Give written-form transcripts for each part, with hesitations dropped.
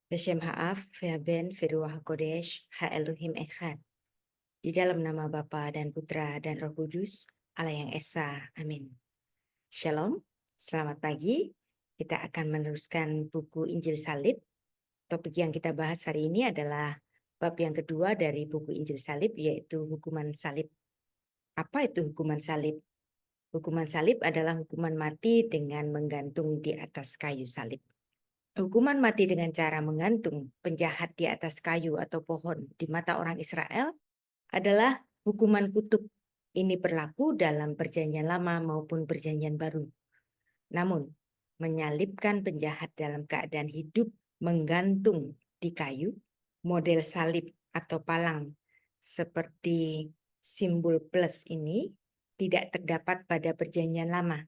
Beshem Ha'af, Ve'aben, Ve'ruah HaKodesh, Ha'elohim Echad. Di dalam nama Bapa dan Putra dan Roh Kudus, Allah yang Esa. Amin. Shalom, selamat pagi. Kita akan meneruskan buku Injil Salib. Topik yang kita bahas hari ini adalah bab yang kedua dari buku Injil Salib, yaitu hukuman salib. Apa itu hukuman salib? Hukuman salib adalah hukuman mati dengan menggantung di atas kayu salib. Hukuman mati dengan cara menggantung penjahat di atas kayu atau pohon di mata orang Israel adalah hukuman kutuk. Ini berlaku dalam Perjanjian Lama maupun Perjanjian Baru. Namun, menyalibkan penjahat dalam keadaan hidup menggantung di kayu, model salib atau palang seperti simbol plus ini tidak terdapat pada Perjanjian Lama.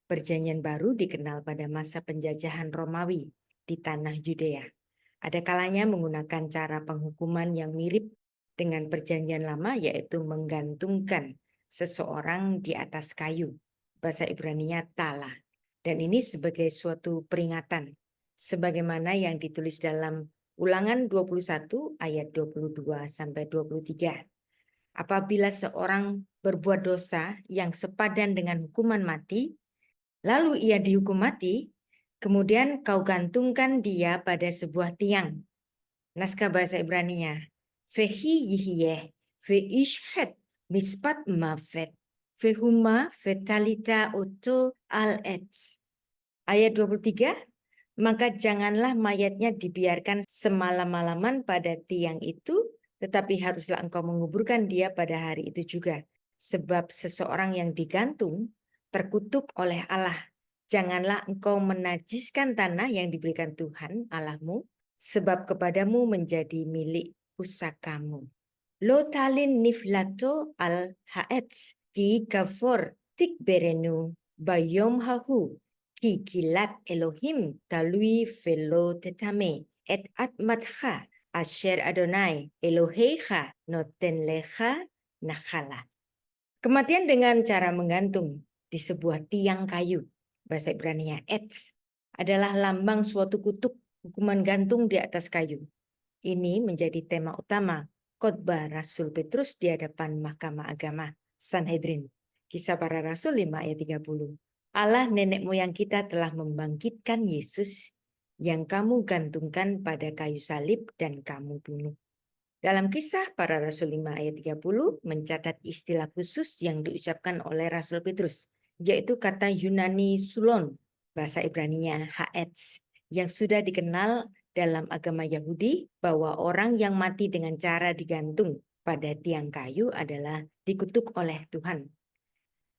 Perjanjian Baru dikenal pada masa penjajahan Romawi di tanah Yudea. Ada kalanya menggunakan cara penghukuman yang mirip dengan Perjanjian Lama, yaitu menggantungkan seseorang di atas kayu. Bahasa Ibraninya tala. Dan ini sebagai suatu peringatan, sebagaimana yang ditulis dalam Ulangan 21 ayat 22 sampai 23. Apabila seorang berbuat dosa yang sepadan dengan hukuman mati, lalu ia dihukum mati, kemudian kau gantungkan dia pada sebuah tiang. Naskah bahasa Ibraninya, Vehi yihyeh, veishhet mispat mafet, vehuma vetalita utu al-etz. Ayat 23, maka janganlah mayatnya dibiarkan semalam-malaman pada tiang itu, tetapi haruslah engkau menguburkan dia pada hari itu juga. Sebab seseorang yang digantung terkutuk oleh Allah. Janganlah engkau menajiskan tanah yang diberikan Tuhan Allahmu, sebab kepadamu menjadi milik pusakamu. Lo talin niflato al haetz ki gafor tikberenu bayom hahu ki kilat Elohim talui velo tetame et atmatcha asher Adonai Elohecha noten lecha nachala. Kematian dengan cara menggantung di sebuah tiang kayu, bahasa Ibraninya etz, adalah lambang suatu kutuk, hukuman gantung di atas kayu. Ini menjadi tema utama khotbah Rasul Petrus di hadapan Mahkamah Agama Sanhedrin. Kisah Para Rasul 5 ayat 30. Allah nenek moyang kita telah membangkitkan Yesus yang kamu gantungkan pada kayu salib dan kamu bunuh. Dalam Kisah Para Rasul 5 ayat 30 mencatat istilah khusus yang diucapkan oleh Rasul Petrus, yaitu kata Yunani sulon, bahasa Ibraninya haetz, yang sudah dikenal dalam agama Yahudi bahwa orang yang mati dengan cara digantung pada tiang kayu adalah dikutuk oleh Tuhan.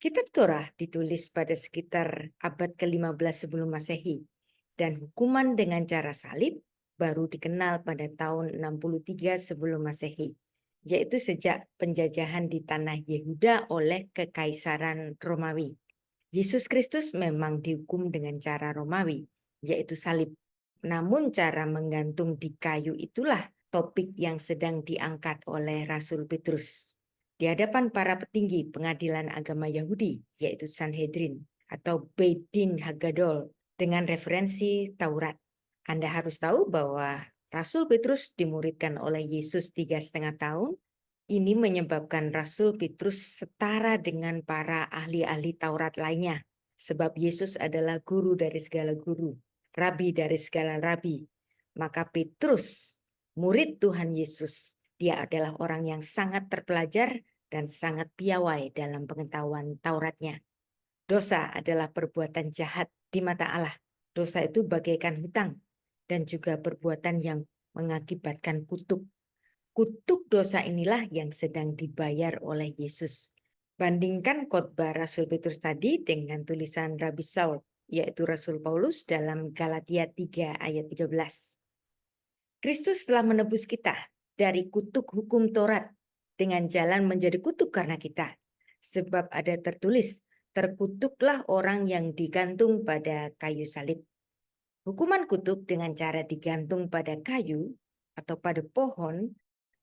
Kitab Torah ditulis pada sekitar abad ke-15 sebelum Masehi, dan hukuman dengan cara salib baru dikenal pada tahun 63 sebelum Masehi, yaitu sejak penjajahan di tanah Yehuda oleh Kekaisaran Romawi. Yesus Kristus memang dihukum dengan cara Romawi, yaitu salib. Namun cara menggantung di kayu itulah topik yang sedang diangkat oleh Rasul Petrus di hadapan para petinggi pengadilan agama Yahudi, yaitu Sanhedrin atau Beit Din Hagadol, dengan referensi Taurat. Anda harus tahu bahwa Rasul Petrus dimuridkan oleh Yesus 3,5 tahun. Ini menyebabkan Rasul Petrus setara dengan para ahli-ahli Taurat lainnya, sebab Yesus adalah guru dari segala guru, rabi dari segala rabi. Maka Petrus, murid Tuhan Yesus, dia adalah orang yang sangat terpelajar dan sangat piawai dalam pengetahuan Tauratnya. Dosa adalah perbuatan jahat di mata Allah. Dosa itu bagaikan hutang dan juga perbuatan yang mengakibatkan kutuk. Kutuk dosa inilah yang sedang dibayar oleh Yesus. Bandingkan khotbah Rasul Petrus tadi dengan tulisan Rabi Saul, yaitu Rasul Paulus dalam Galatia 3 ayat 13. Kristus telah menebus kita dari kutuk hukum Taurat dengan jalan menjadi kutuk karena kita. Sebab ada tertulis, terkutuklah orang yang digantung pada kayu salib. Hukuman kutuk dengan cara digantung pada kayu atau pada pohon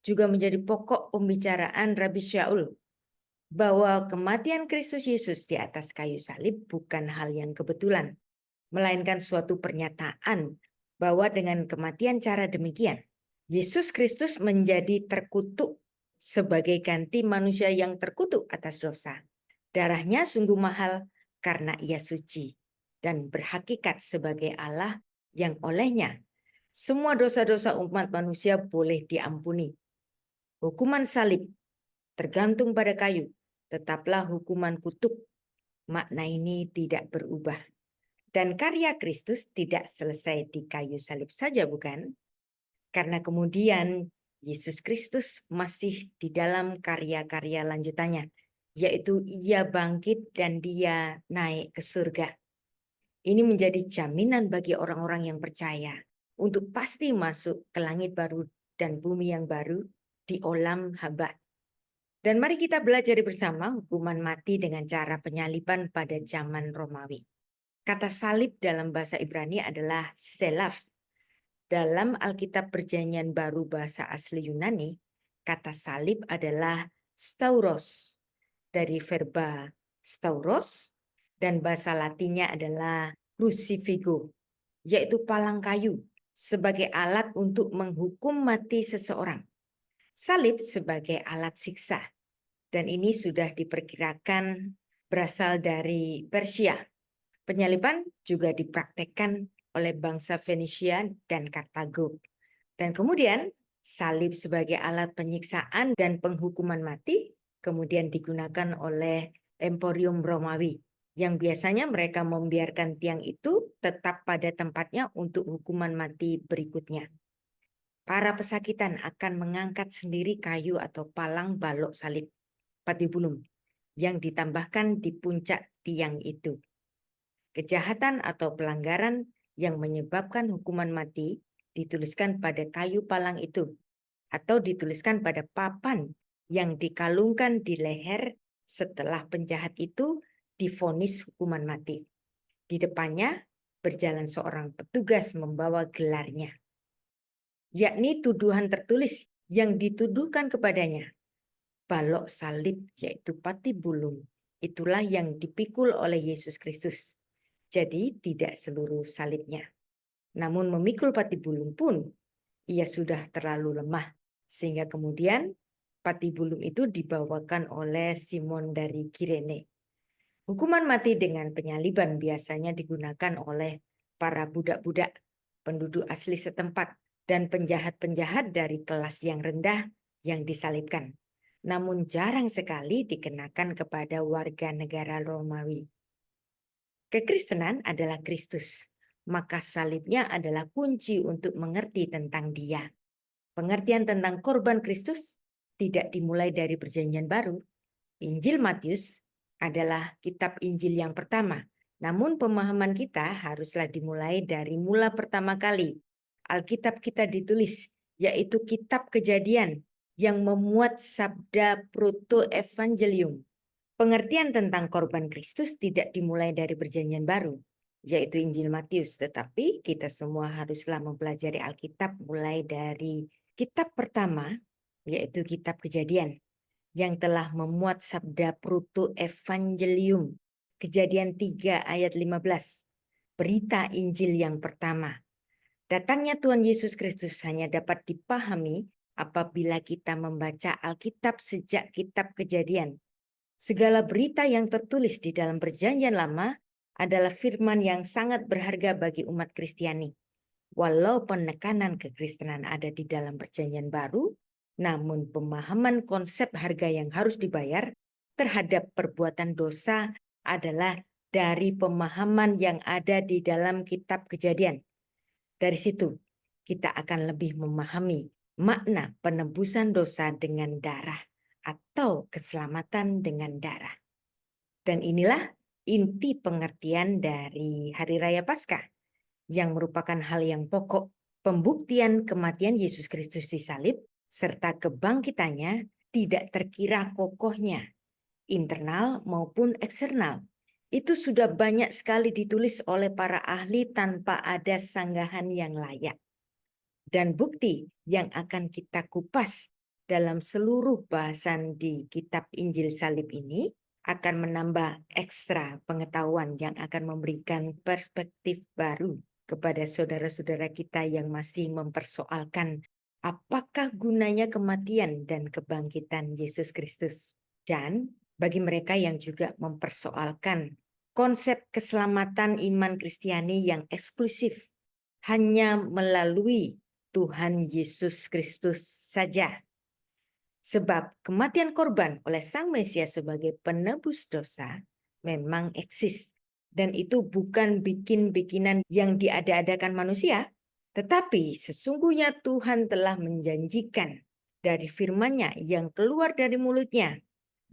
juga menjadi pokok pembicaraan Rabi Shaul, bahwa kematian Kristus Yesus di atas kayu salib bukan hal yang kebetulan, melainkan suatu pernyataan bahwa dengan kematian cara demikian, Yesus Kristus menjadi terkutuk sebagai ganti manusia yang terkutuk atas dosa. Darahnya sungguh mahal karena ia suci dan berhakikat sebagai Allah yang olehnya semua dosa-dosa umat manusia boleh diampuni. Hukuman salib tergantung pada kayu, tetaplah hukuman kutuk. Makna ini tidak berubah. Dan karya Kristus tidak selesai di kayu salib saja, bukan? Karena kemudian Yesus Kristus masih di dalam karya-karya lanjutannya, yaitu ia bangkit dan dia naik ke surga. Ini menjadi jaminan bagi orang-orang yang percaya untuk pasti masuk ke langit baru dan bumi yang baru di olam haba. Dan mari kita belajar bersama hukuman mati dengan cara penyaliban pada zaman Romawi. Kata salib dalam bahasa Ibrani adalah selaf. Dalam Alkitab Perjanjian Baru bahasa asli Yunani, kata salib adalah stauros. Dari verba stauros, dan bahasa Latinnya adalah crucifigo, yaitu palang kayu, sebagai alat untuk menghukum mati seseorang. Salib sebagai alat siksa. Dan ini sudah diperkirakan berasal dari Persia. Penyaliban juga dipraktekkan oleh bangsa Fenisia dan Kartago. Dan kemudian salib sebagai alat penyiksaan dan penghukuman mati kemudian digunakan oleh Emporium Romawi, yang biasanya mereka membiarkan tiang itu tetap pada tempatnya untuk hukuman mati berikutnya. Para pesakitan akan mengangkat sendiri kayu atau palang balok salib patibulum yang ditambahkan di puncak tiang itu. Kejahatan atau pelanggaran yang menyebabkan hukuman mati dituliskan pada kayu palang itu, atau dituliskan pada papan yang dikalungkan di leher setelah penjahat itu divonis hukuman mati. Di depannya berjalan seorang petugas membawa gelarnya, yakni tuduhan tertulis yang dituduhkan kepadanya. Balok salib, yaitu patibulum, itulah yang dipikul oleh Yesus Kristus. Jadi tidak seluruh salibnya. Namun memikul patibulum pun ia sudah terlalu lemah, sehingga kemudian patibulum itu dibawakan oleh Simon dari Kirene. Hukuman mati dengan penyaliban biasanya digunakan oleh para budak-budak, penduduk asli setempat, dan penjahat-penjahat dari kelas yang rendah yang disalibkan. Namun jarang sekali dikenakan kepada warga negara Romawi. Kekristenan adalah Kristus, maka salibnya adalah kunci untuk mengerti tentang Dia. Pengertian tentang korban Kristus tidak dimulai dari Perjanjian Baru. Injil Matius adalah kitab Injil yang pertama, namun pemahaman kita haruslah dimulai dari mula pertama kali Alkitab kita ditulis, yaitu kitab Kejadian yang memuat sabda proto-evangelium. Pengertian tentang korban Kristus tidak dimulai dari Perjanjian Baru, yaitu Injil Matius, tetapi kita semua haruslah mempelajari Alkitab mulai dari kitab pertama, yaitu kitab Kejadian, yang telah memuat sabda proto-evangelium. Kejadian 3 ayat 15, berita Injil yang pertama. Datangnya Tuhan Yesus Kristus hanya dapat dipahami apabila kita membaca Alkitab sejak kitab Kejadian. Segala berita yang tertulis di dalam Perjanjian Lama adalah firman yang sangat berharga bagi umat Kristiani. Walau penekanan kekristenan ada di dalam Perjanjian Baru, namun pemahaman konsep harga yang harus dibayar terhadap perbuatan dosa adalah dari pemahaman yang ada di dalam kitab Kejadian. Dari situ, kita akan lebih memahami makna penebusan dosa dengan darah atau keselamatan dengan darah. Dan inilah inti pengertian dari Hari Raya Paskah, yang merupakan hal yang pokok, pembuktian kematian Yesus Kristus di salib, serta kebangkitannya tidak terkira kokohnya, internal maupun eksternal. Itu sudah banyak sekali ditulis oleh para ahli tanpa ada sanggahan yang layak. Dan bukti yang akan kita kupas dalam seluruh bahasan di kitab Injil Salib ini akan menambah ekstra pengetahuan yang akan memberikan perspektif baru kepada saudara-saudara kita yang masih mempersoalkan apakah gunanya kematian dan kebangkitan Yesus Kristus. Dan bagi mereka yang juga mempersoalkan konsep keselamatan iman Kristiani yang eksklusif hanya melalui Tuhan Yesus Kristus saja. Sebab kematian korban oleh Sang Mesias sebagai penebus dosa memang eksis. Dan itu bukan bikin-bikinan yang diada-adakan manusia, tetapi sesungguhnya Tuhan telah menjanjikan dari firman-Nya yang keluar dari mulutnya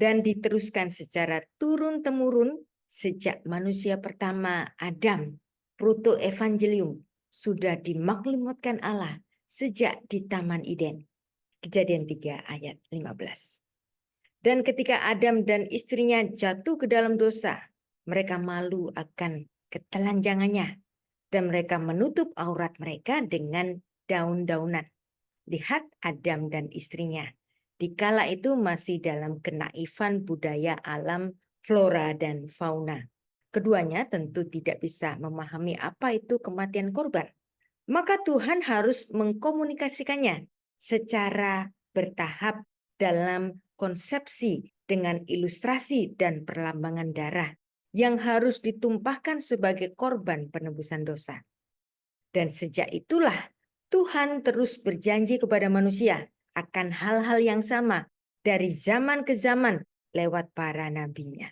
dan diteruskan secara turun-temurun sejak manusia pertama Adam, proto evangelium, sudah dimaklumatkan Allah sejak di Taman Eden. Kejadian 3 ayat 15. Dan ketika Adam dan istrinya jatuh ke dalam dosa, mereka malu akan ketelanjangannya dan mereka menutup aurat mereka dengan daun-daunan. Lihat Adam dan istrinya. Dikala itu masih dalam kenaifan budaya alam, flora dan fauna. Keduanya tentu tidak bisa memahami apa itu kematian korban. Maka Tuhan harus mengkomunikasikannya secara bertahap dalam konsepsi dengan ilustrasi dan perlambangan darah yang harus ditumpahkan sebagai korban penebusan dosa. Dan sejak itulah Tuhan terus berjanji kepada manusia akan hal-hal yang sama dari zaman ke zaman lewat para nabinya.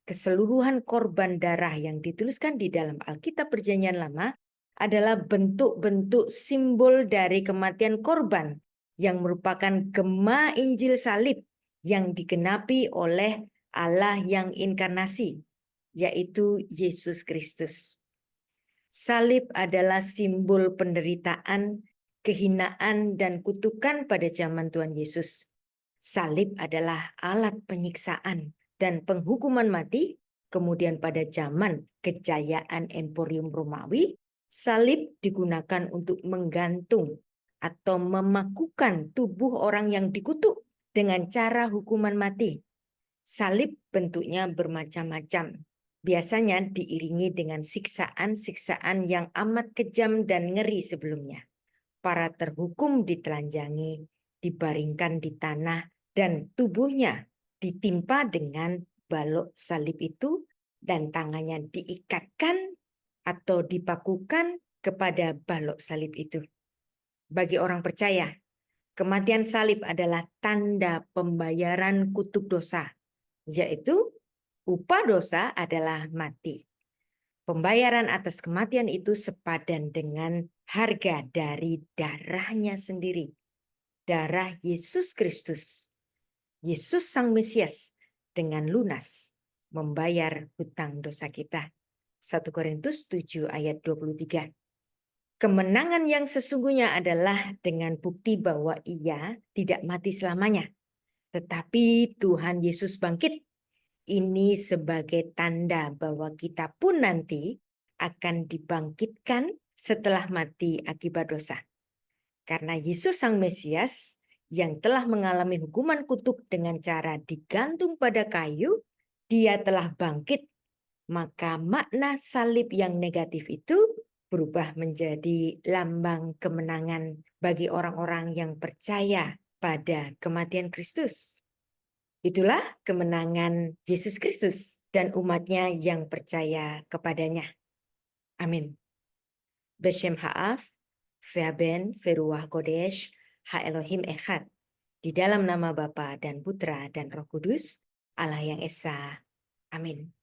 Keseluruhan korban darah yang dituliskan di dalam Alkitab Perjanjian Lama adalah bentuk-bentuk simbol dari kematian korban yang merupakan gema Injil salib yang digenapi oleh Allah yang inkarnasi, yaitu Yesus Kristus. Salib adalah simbol penderitaan, kehinaan, dan kutukan pada zaman Tuhan Yesus. Salib adalah alat penyiksaan dan penghukuman mati. Kemudian pada zaman kejayaan Emporium Romawi, salib digunakan untuk menggantung atau memakukan tubuh orang yang dikutuk dengan cara hukuman mati. Salib bentuknya bermacam-macam. Biasanya diiringi dengan siksaan-siksaan yang amat kejam dan ngeri sebelumnya. Para terhukum ditelanjangi, dibaringkan di tanah, dan tubuhnya ditimpa dengan balok salib itu dan tangannya diikatkan atau dipakukan kepada balok salib itu. Bagi orang percaya, kematian salib adalah tanda pembayaran kutuk dosa, yaitu upah dosa adalah mati. Pembayaran atas kematian itu sepadan dengan harga dari darahnya sendiri. Darah Yesus Kristus, Yesus Sang Mesias dengan lunas membayar hutang dosa kita. 1 Korintus 7 ayat 23. Kemenangan yang sesungguhnya adalah dengan bukti bahwa Ia tidak mati selamanya, tetapi Tuhan Yesus bangkit. Ini sebagai tanda bahwa kita pun nanti akan dibangkitkan setelah mati akibat dosa. Karena Yesus Sang Mesias yang telah mengalami hukuman kutuk dengan cara digantung pada kayu, Dia telah bangkit. Maka makna salib yang negatif itu berubah menjadi lambang kemenangan bagi orang-orang yang percaya pada kematian Kristus. Itulah kemenangan Yesus Kristus dan umatnya yang percaya kepadanya. Amin. Beshem Ha'af, Ve'aben, Veruah Kodesh, Ha Elohim Echad. Di dalam nama Bapa dan Putra dan Roh Kudus, Allah yang Esa. Amin.